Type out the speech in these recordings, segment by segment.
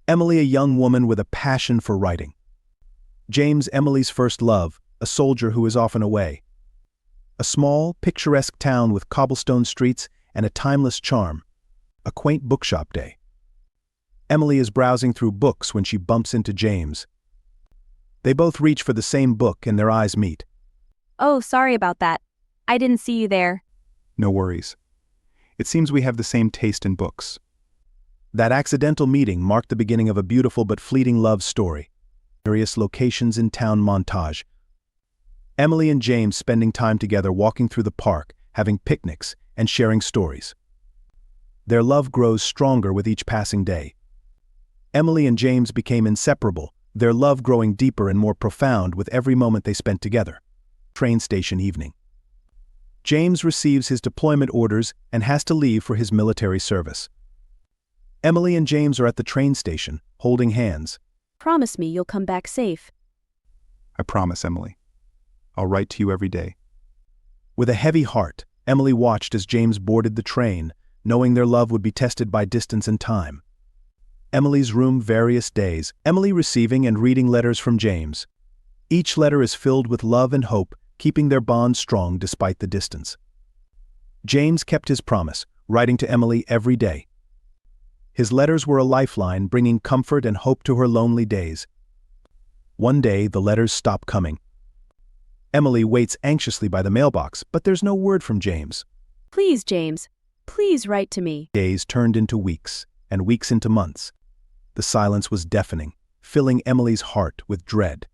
Emily, a young woman with a passion for writing. James, Emily's first love, a soldier who is often away. A small, picturesque town with cobblestone streets and a timeless charm. A quaint bookshop day. Emily is browsing through books when she bumps into James. They both reach for the same book and their eyes meet. Oh, sorry about that. I didn't see you there. No worries. It seems we have the same taste in books. That accidental meeting marked the beginning of a beautiful but fleeting love story. Various locations in town montage. Emily and James spending time together walking through the park, having picnics, and sharing stories. Their love grows stronger with each passing day. Emily and James became inseparable, their love growing deeper and more profound with every moment they spent together. Train station evening. James receives his deployment orders and has to leave for his military service. Emily and James are at the train station, holding hands. Promise me you'll come back safe. I promise, Emily. I'll write to you every day. With a heavy heart, Emily watched as James boarded the train, knowing their love would be tested by distance and time. Emily's room various days, Emily receiving and reading letters from James. Each letter is filled with love and hope, keeping their bond strong despite the distance. James kept his promise, writing to Emily every day. His letters were a lifeline, bringing comfort and hope to her lonely days. One day, the letters stop coming. Emily waits anxiously by the mailbox, but there's no word from James. Please, James. Please write to me. Days turned into weeks, and weeks into months. The silence was deafening, filling Emily's heart with dread.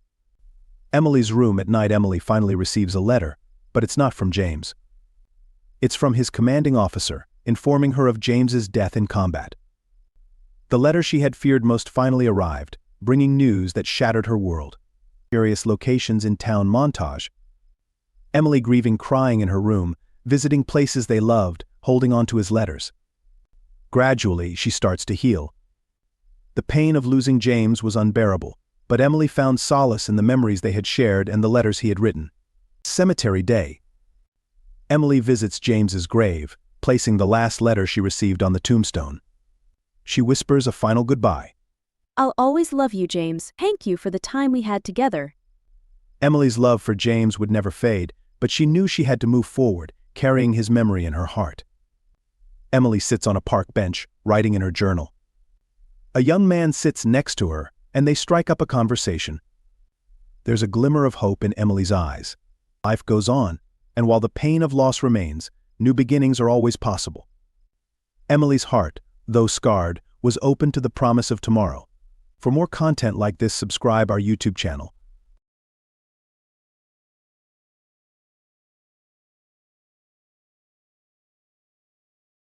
Emily's room at night. Emily finally receives a letter, but it's not from James. It's from his commanding officer, informing her of James's death in combat. The letter she had feared most finally arrived, bringing news that shattered her world. Various locations in town montage. Emily grieving, crying in her room, visiting places they loved, holding on to his letters. Gradually, she starts to heal. The pain of losing James was unbearable, but Emily found solace in the memories they had shared and the letters he had written. Cemetery day. Emily visits James's grave, placing the last letter she received on the tombstone. She whispers a final goodbye. I'll always love you, James. Thank you for the time we had together. Emily's love for James would never fade, but she knew she had to move forward, carrying his memory in her heart. Emily sits on a park bench, writing in her journal. A young man sits next to her, and they strike up a conversation. There's a glimmer of hope in Emily's eyes. Life goes on, and while the pain of loss remains, new beginnings are always possible. Emily's heart, though scarred, was open to the promise of tomorrow. For more content like this, subscribe our YouTube channel.